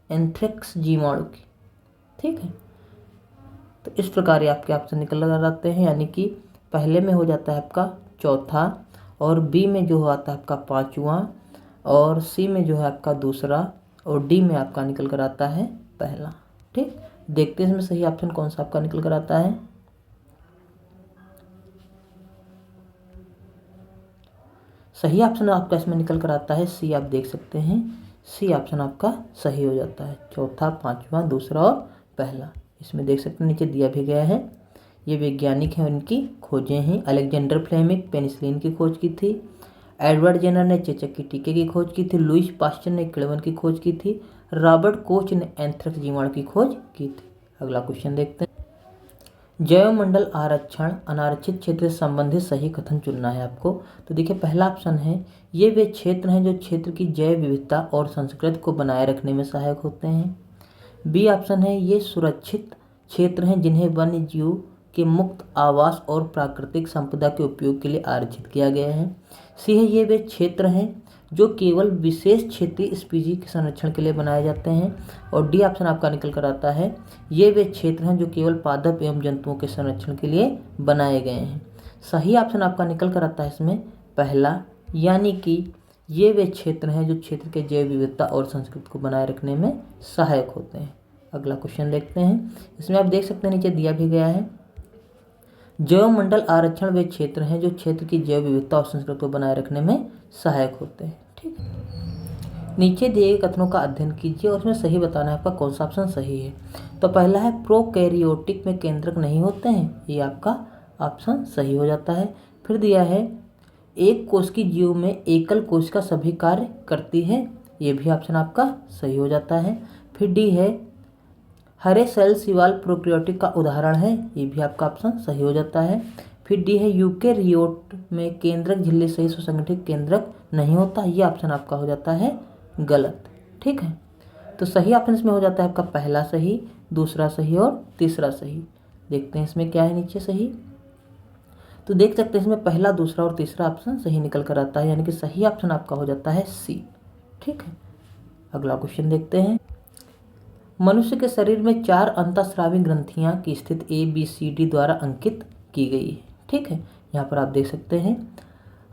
एंथ्रेक्स जीवाणु की, ठीक है। तो इस प्रकार ये आपके ऑप्शन निकल कर आते हैं, यानी कि पहले में हो जाता है आपका चौथा, और बी में जो आता है आपका पांचवा, और सी में जो है आपका दूसरा, और डी में आपका निकल कर आता है पहला, ठीक। देखते हैं इसमें सही ऑप्शन कौन सा आपका निकल कर आता है। सही ऑप्शन आपका इसमें निकल कर आता है सी। आप देख सकते हैं सी ऑप्शन आपका सही हो जाता है। चौथा, पांचवा, दूसरा और पहला। इसमें देख सकते हैं नीचे दिया भी गया है। ये वैज्ञानिक हैं, उनकी खोजें हैं। अलेक्जेंडर फ्लेमिंग पेनिसिलिन की खोज की थी। एडवर्ड जेनर ने चेचक के टीके की खोज की थी। लुईस पाश्चर ने किण्वन की खोज की थी। रॉबर्ट कोच ने एंथ्रेक्स जीवाणु की खोज की थी। अगला क्वेश्चन देखते हैं। जैवमंडल आरक्षण अनारक्षित क्षेत्र से संबंधित सही कथन चुनना है आपको। तो देखिए पहला ऑप्शन है ये वे क्षेत्र हैं जो क्षेत्र की जैव विविधता और संस्कृति को बनाए रखने में सहायक होते हैं। बी ऑप्शन है ये सुरक्षित क्षेत्र हैं जिन्हें वन्य जीव के मुक्त आवास और प्राकृतिक संपदा के उपयोग के लिए आरक्षित किया गया है। सी है ये वे क्षेत्र हैं जो केवल विशेष क्षेत्रीय स्पीशीज के संरक्षण के लिए बनाए जाते हैं। और डी ऑप्शन आपका निकल कर आता है ये वे क्षेत्र हैं जो केवल पादप एवं जंतुओं के संरक्षण के लिए बनाए गए हैं। सही ऑप्शन आपका निकल कर आता है इसमें पहला, यानी कि ये वे क्षेत्र हैं जो क्षेत्र के जैव विविधता और संस्कृति को बनाए रखने में सहायक होते हैं। अगला क्वेश्चन देखते हैं। इसमें आप देख सकते हैं नीचे दिया भी गया है जैवमंडल आरक्षण वे क्षेत्र हैं जो क्षेत्र की जैव विविधता और संस्कृति को बनाए रखने में सहायक होते हैं, ठीक है। नीचे दिए गए कथनों का अध्ययन कीजिए और उसमें सही बताना है आपका कौन सा ऑप्शन सही है। तो पहला है प्रोकैरियोटिक में केंद्रक नहीं होते हैं, ये आपका ऑप्शन सही हो जाता है। फिर दिया है एक कोश की जीव में एकल कोशिका सभी कार्य करती है, ये भी ऑप्शन आपका सही हो जाता है। फिर डी है हरे सेल शिवाल प्रोकैरियोटिक का उदाहरण है, ये भी आपका ऑप्शन सही हो जाता है। फिर डी है यूकेरियोट में केंद्रक झिल्ली सही सुसंगठित केंद्रक नहीं होता, ये ऑप्शन आपका हो जाता है गलत, ठीक है। तो सही ऑप्शन इसमें हो जाता है आपका पहला सही, दूसरा सही और तीसरा सही। देखते हैं इसमें क्या है नीचे सही। तो देख सकते हैं इसमें पहला, दूसरा और तीसरा ऑप्शन सही निकल कर आता है, यानी कि सही ऑप्शन आपका हो जाता है सी, ठीक है। अगला क्वेश्चन देखते हैं। मनुष्य के शरीर में 4 अंतःस्रावी ग्रंथियां की स्थिति ए बी सी डी द्वारा अंकित की गई है, ठीक है। यहाँ पर आप देख सकते हैं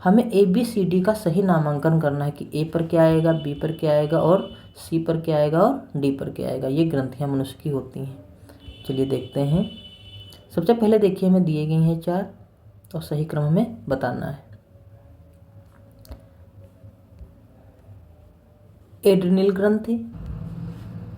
हमें ए बी सी डी का सही नामांकन करना है कि ए पर क्या आएगा, बी पर क्या आएगा और सी पर क्या आएगा और डी पर क्या आएगा। ये ग्रंथियां मनुष्य की होती हैं। चलिए देखते हैं। सबसे पहले देखिए हमें दिए गई हैं 4 और सही क्रम हमें बताना है। एड्रिनल ग्रंथि,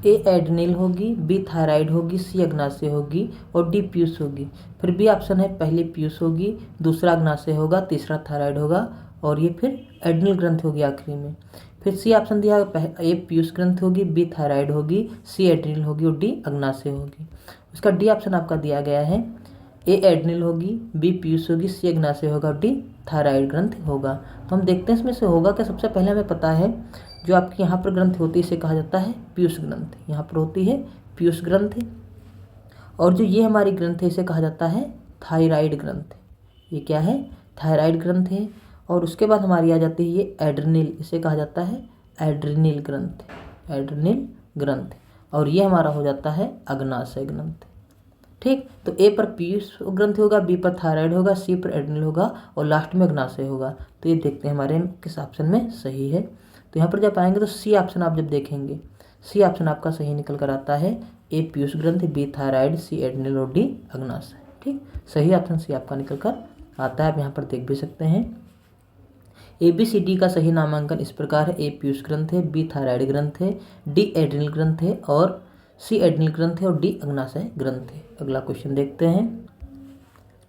ए एड्रिनल होगी, बी थायराइड होगी, सी अग्नाशय होगी और डी पीयूष होगी। फिर बी ऑप्शन है पहले पीयूष होगी, दूसरा अग्नाशय होगा, तीसरा थायराइड होगा और ये फिर एड्रिनल ग्रंथि होगी आखिरी में। फिर सी ऑप्शन दिया ए पीयूष ग्रंथि होगी, बी थायराइड होगी, सी एड्रिनल होगी और डी अग्नाशय होगी। उसका डी ऑप्शन आपका दिया गया है, ए एड्रिनल होगी, बी पीयूष होगी, सी अग्नाशय होगा, डी थायराइड ग्रंथि होगा। तो हम देखते हैं इसमें से होगा क्या। सबसे पहले हमें पता है जो आपकी यहाँ पर ग्रंथि होती है इसे कहा जाता है पीयूष ग्रंथि, यहाँ पर होती है पीयूष ग्रंथि। और जो ये हमारी ग्रंथि इसे कहा जाता है थायराइड ग्रंथि। ये क्या है, थायराइड ग्रंथि है। और उसके बाद हमारी आ जाती है ये एड्रिनल, इसे कहा जाता है एड्रिनल ग्रंथि, एड्रिनल ग्रंथि। और ये हमारा हो जाता है अग्नाशय ग्रंथि। ठीक, तो ए पर पीयूष ग्रंथि होगा, बी पर थायराइड होगा, सी पर एड्रिनल होगा और लास्ट में अग्नाशय होगा। तो ये देखते हैं हमारे किस ऑप्शन में सही है। तो यहाँ पर जब आएंगे तो सी ऑप्शन आप जब देखेंगे, सी ऑप्शन आपका सही निकल कर आता है, ए पीयूष ग्रंथि, बी थायराइड, सी एड्रिनल और डी अग्नाशय। ठीक, सही ऑप्शन सी आपका निकल कर आता है। आप यहाँ पर देख भी सकते हैं। ए बी सी डी का सही नामांकन इस प्रकार है, ए पीयूष ग्रंथ है, बी थायराइड ग्रंथ है, डी एड्रिनल ग्रंथ है और सी एड्रिनल ग्रंथ है और डी अग्नाशय ग्रंथ है। अगला क्वेश्चन देखते हैं।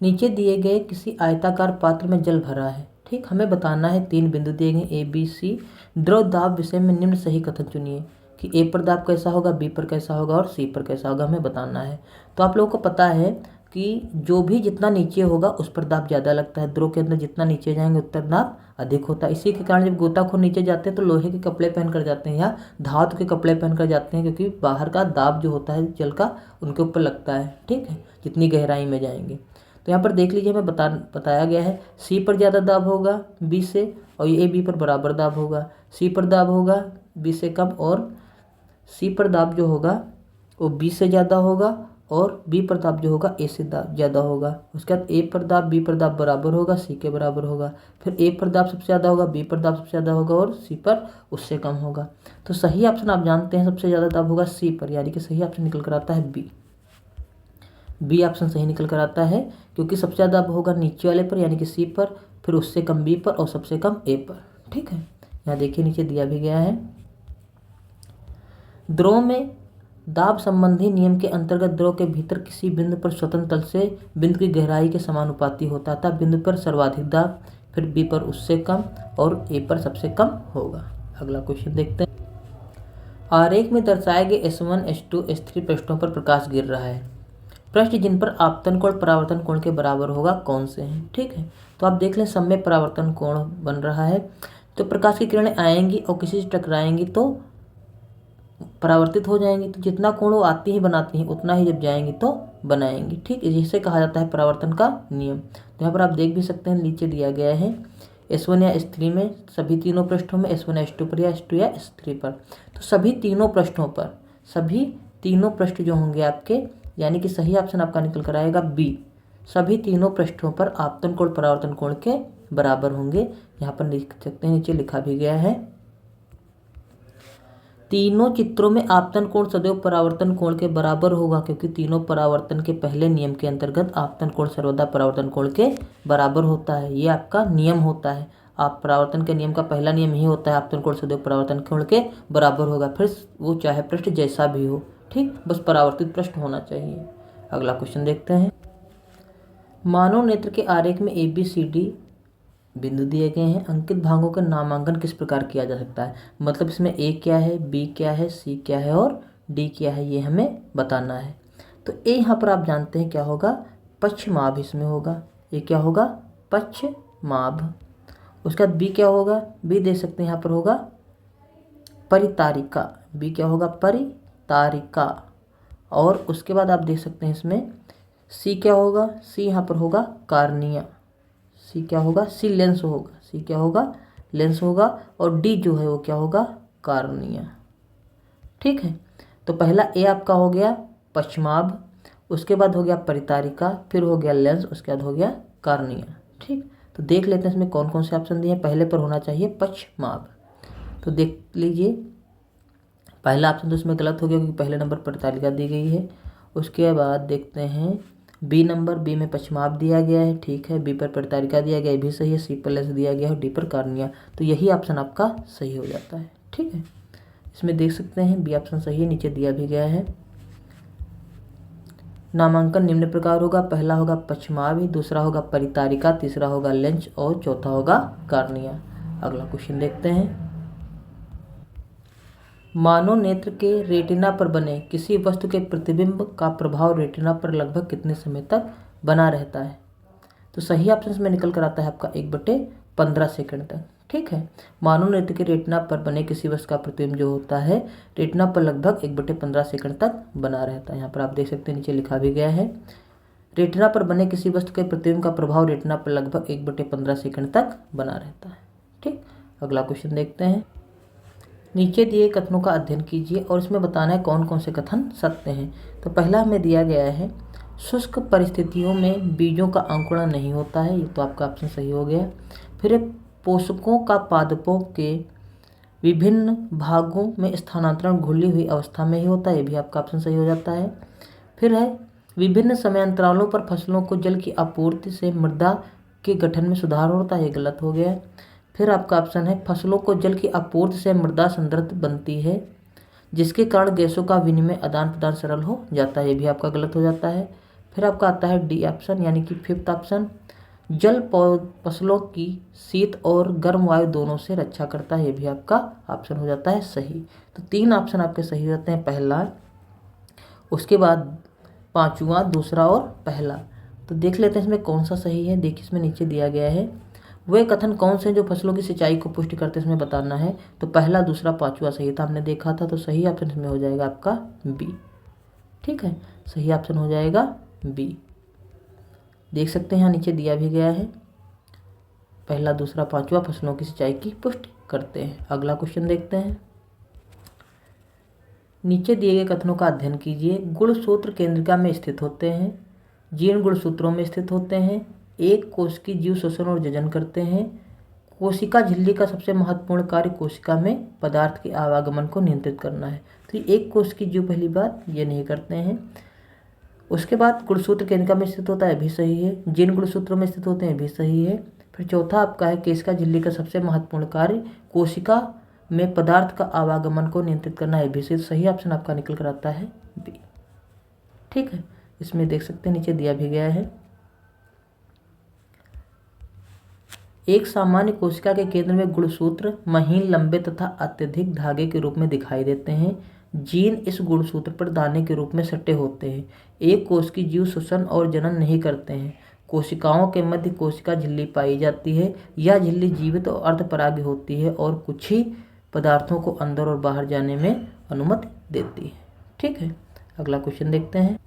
नीचे दिए गए किसी आयताकार पात्र में जल भरा है। ठीक, हमें बताना है 3 बिंदु दिए गए ए बी सी। द्रव दाब विषय में निम्न सही कथन चुनिए कि ए पर दाब कैसा होगा, बी पर कैसा होगा और सी पर कैसा होगा, हमें बताना है। तो आप लोगों को पता है कि जो भी जितना नीचे होगा उस पर दाब ज़्यादा लगता है। द्रव के अंदर जितना नीचे जाएंगे उतना दाब अधिक होता है। इसी के कारण जब गोताखोर नीचे जाते हैं तो लोहे के कपड़े पहन कर जाते हैं या धातु के कपड़े पहन कर जाते हैं, क्योंकि बाहर का दाब जो होता है जल का उनके ऊपर लगता है। ठीक है, जितनी गहराई में जाएंगे। तो यहाँ पर देख लीजिए हमें बताया गया है सी पर ज़्यादा दाब होगा बी से, और ये बी पर बराबर दाब होगा। सी पर दाब होगा बी से कम और सी पर दाब जो होगा वो बी से ज़्यादा होगा और बी पर दाब जो होगा ए से ज़्यादा होगा। उसके बाद ए पर दाब बी पर दाब बराबर होगा, सी के बराबर होगा। फिर ए पर दाब सबसे ज़्यादा होगा, बी पर दाब सबसे ज़्यादा होगा और सी पर उससे कम होगा। तो सही ऑप्शन आप जानते हैं सबसे ज़्यादा दाब होगा सी पर, यानी कि सही ऑप्शन निकल कर आता है बी। बी ऑप्शन सही निकल कर आता है क्योंकि सबसे ज़्यादा दाब होगा नीचे वाले पर यानी कि सी पर, फिर उससे कम बी पर और सबसे कम ए पर। ठीक है, यहाँ देखिए नीचे दिया भी गया है। द्रव में दाब संबंधी नियम के अंतर्गत द्रव के भीतर किसी बिंदु पर स्वतंत्र तल से बिंदु की गहराई के समानुपाती होता था। बिंदु पर सर्वाधिक दाब, फिर बी पर उससे कम और ए पर सबसे कम होगा। अगला क्वेश्चन देखते हैं। आरेख में दर्शाए गए S1 S2 S3 पृष्ठों पर प्रकाश गिर रहा है। पृष्ठ जिन पर आपतन कोण परावर्तन कोण के बराबर होगा कौन से हैं। ठीक है, तो आप देख लें समय परावर्तन कोण बन रहा है। तो प्रकाश की किरणें आएंगी और किसी से टकराएंगी तो परावर्तित हो जाएंगी। तो जितना कोण वो आती ही बनाती हैं उतना ही जब जाएंगी तो बनाएंगी। ठीक, जिसे कहा जाता है परावर्तन का नियम। तो यहाँ पर आप देख भी सकते हैं नीचे दिया गया है S1 या S3 में सभी तीनों पृष्ठों में S1 S2 पर या S2 या S3 पर। तो सभी तीनों पृष्ठों पर, सभी तीनों पृष्ठ जो होंगे आपके, यानी कि सही ऑप्शन आपका निकल कर आएगा बी। सभी तीनों पृष्ठों पर आपतन कोण परावर्तन कोण के बराबर होंगे। यहाँ पर लिख सकते हैं, नीचे लिखा भी गया है। तीनों चित्रों में आपतन कोण सदैव परावर्तन कोण के बराबर होगा क्योंकि तीनों परावर्तन के पहले नियम के अंतर्गत आपतन कोण सर्वदा परावर्तन कोण के बराबर होता है। ये आपका नियम होता है। आप परावर्तन के नियम का पहला नियम ही होता है आपतन कोण सदैव परावर्तन कोण के बराबर होगा, फिर वो चाहे पृष्ठ जैसा भी हो। ठीक, बस परावर्तित पृष्ठ होना चाहिए। अगला क्वेश्चन देखते हैं। मानव नेत्र के आरेख में ए बी सी डी बिंदु दिए गए हैं। अंकित भागों का नामांकन किस प्रकार किया जा सकता है। मतलब इसमें ए क्या है, बी क्या है, सी क्या है और डी क्या है, ये हमें बताना है। तो ए यहाँ पर आप जानते हैं क्या होगा, पक्षमाभ इसमें होगा। ये क्या होगा, पक्षमाभ। उसके बाद बी क्या होगा, बी दे सकते हैं यहाँ पर होगा परितारिका। बी क्या होगा, परितारिका। और उसके बाद आप देख सकते हैं इसमें सी क्या होगा, सी यहाँ पर होगा कार्निया। सी क्या होगा, सी लेंस होगा। सी क्या होगा, लेंस होगा। और डी जो है वो क्या होगा, कार्निया। ठीक है, तो पहला ए आपका हो गया पश्चिमाभ, उसके बाद हो गया परितारिका, फिर हो गया लेंस, उसके बाद हो गया कार्निया। ठीक, तो देख लेते हैं इसमें कौन कौन से ऑप्शन दिए हैं। पहले पर होना चाहिए पश्चिमाभ, तो देख लीजिए पहला ऑप्शन तो इसमें गलत हो गया क्योंकि पहले नंबर परितारिका दी गई है। उसके बाद देखते हैं बी नंबर, बी में पश्चिमाभ दिया गया है। ठीक है, बी पर परितारिका दिया गया है, भी सही है। सी पर लेंस दिया गया है, डी पर कार्निया। तो यही ऑप्शन आपका सही हो जाता है। ठीक है, इसमें देख सकते हैं बी ऑप्शन सही है, नीचे दिया भी गया है। नामांकन निम्न प्रकार होगा, पहला होगा पश्चिमाभ, दूसरा होगा परितारिका, तीसरा होगा लेंस और चौथा होगा कार्निया। अगला क्वेश्चन देखते हैं। मानव नेत्र के रेटिना पर बने किसी वस्तु के प्रतिबिंब का प्रभाव रेटिना पर लगभग कितने समय तक बना रहता है? तो सही ऑप्शन इसमें निकल कर आता है आपका 1/15 सेकंड तक। ठीक है, मानव नेत्र के रेटिना पर बने किसी वस्तु का प्रतिबिंब जो होता है रेटिना पर लगभग 1/15 सेकंड तक बना रहता है। यहाँ पर आप देख सकते हैं नीचे लिखा भी गया है, रेटिना पर बने किसी वस्तु के प्रतिबिंब का प्रभाव रेटिना पर लगभग 1/15 सेकंड तक बना रहता है। ठीक, अगला क्वेश्चन देखते हैं। नीचे दिए कथनों का अध्ययन कीजिए और इसमें बताना है कौन कौन से कथन सत्य हैं। तो पहला हमें दिया गया है, शुष्क परिस्थितियों में बीजों का अंकुरण नहीं होता है, ये तो आपका ऑप्शन सही हो गया। फिर पोषकों का पादपों के विभिन्न भागों में स्थानांतरण घुली हुई अवस्था में ही होता है, ये भी आपका ऑप्शन सही हो जाता है। फिर है, विभिन्न समयांतरालों पर फसलों को जल की आपूर्ति से मृदा के गठन में सुधार होता है, ये गलत हो गया। फिर आपका ऑप्शन है, फसलों को जल की आपूर्ति से मृदा समृद्ध बनती है जिसके कारण गैसों का विनिमय आदान प्रदान सरल हो जाता है, ये भी आपका गलत हो जाता है। फिर आपका आता है डी ऑप्शन यानी कि फिफ्थ ऑप्शन, जल फसलों की शीत और गर्म वायु दोनों से रक्षा करता है, ये भी आपका ऑप्शन हो जाता है सही। तो 3 ऑप्शन आपके सही हो जाते हैं, पहला, उसके बाद पांचवा, दूसरा और पहला। तो देख लेते हैं इसमें कौन सा सही है। देखिए इसमें नीचे दिया गया है, वे कथन कौन से जो फसलों की सिंचाई को पुष्टि करते हैं इसमें बताना है। तो पहला, दूसरा, पांचवा सही था, हमने देखा था। तो सही ऑप्शन इसमें हो जाएगा आपका बी। ठीक है, सही ऑप्शन हो जाएगा बी। देख सकते हैं यहाँ नीचे दिया भी गया है, पहला, दूसरा, पांचवा फसलों की सिंचाई की पुष्टि करते हैं। अगला क्वेश्चन देखते हैं। नीचे दिए गए कथनों का अध्ययन कीजिए। गुणसूत्र केंद्रिका में स्थित होते हैं, जीर्ण गुणसूत्रों में स्थित होते हैं, एक कोश की जीव शोषण और जजन करते हैं, कोशिका झिल्ली का सबसे महत्वपूर्ण कार्य कोशिका में पदार्थ के आवागमन को नियंत्रित करना है। तो एक कोश की जीव पहली बात ये नहीं करते हैं। उसके बाद गुणसूत्र केंद्रिका में स्थित होता है, भी सही है। जीर्ण गुणसूत्रों में स्थित होते हैं, भी सही है। फिर चौथा आपका है, कोशिका झिल्ली का सबसे महत्वपूर्ण कार्य कोशिका में पदार्थ का आवागमन को नियंत्रित करना है, भी सही ऑप्शन आपका निकल कर आता है बी। ठीक है, इसमें देख सकते हैं नीचे दिया भी गया है, एक सामान्य कोशिका के केंद्र में गुणसूत्र महीन, लंबे तथा अत्यधिक धागे के रूप में दिखाई देते हैं। जीन इस गुणसूत्र पर दाने के रूप में सटे होते हैं। एक कोश की जीव श्वसन और जनन नहीं करते हैं। कोशिकाओं के मध्य कोशिका झिल्ली पाई जाती है। यह झिल्ली जीवित और अर्धपरागी होती है और कुछ ही पदार्थों को अंदर और बाहर जाने में अनुमति देती है। ठीक है, अगला क्वेश्चन देखते हैं।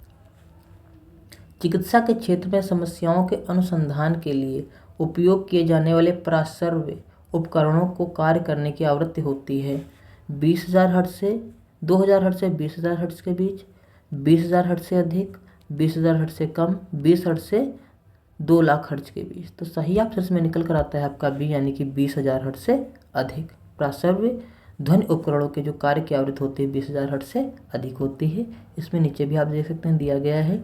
चिकित्सा के क्षेत्र में समस्याओं के अनुसंधान के लिए उपयोग किए जाने वाले प्रासर्व्य उपकरणों को कार्य करने की आवृत्ति होती है 20,000 हर्ट्ज से 2,000 हर्ट्ज से 20,000 हर्ट्ज के बीच, 20,000 हर्ट्ज से अधिक, 20,000 हर्ट्ज से कम, 20 हर्ट्ज से 2 लाख हर्ट्ज के बीच। तो सही ऑप्शन में निकल कर आता है आपका बी यानी कि 20,000 हर्ट्ज से अधिक। प्रासर्व्य ध्वनि उपकरणों के जो कार्य की आवृत्ति होती है 20,000 हर्ट्ज से अधिक होती है। इसमें नीचे भी आप देख सकते हैं दिया गया है,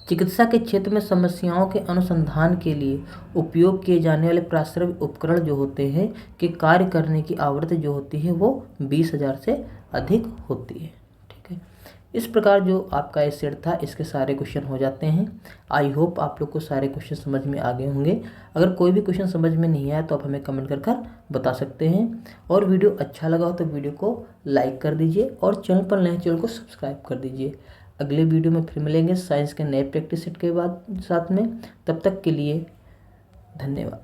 चिकित्सा के क्षेत्र में समस्याओं के अनुसंधान के लिए उपयोग किए जाने वाले प्रासर्व्य उपकरण जो होते हैं कि कार्य करने की आवृत्ति जो होती है वो 20,000 से अधिक होती है। ठीक है, इस प्रकार जो आपका ये सेट था इसके सारे क्वेश्चन हो जाते हैं। आई होप आप लोग को सारे क्वेश्चन समझ में आ गए होंगे। अगर कोई भी क्वेश्चन समझ में नहीं आया तो आप हमें कमेंट कर बता सकते हैं। और वीडियो अच्छा लगा हो तो वीडियो को लाइक कर दीजिए और चैनल पर नए चैनल को सब्सक्राइब कर दीजिए। अगले वीडियो में फिर मिलेंगे साइंस के नए प्रैक्टिस सेट के बाद साथ में। तब तक के लिए धन्यवाद।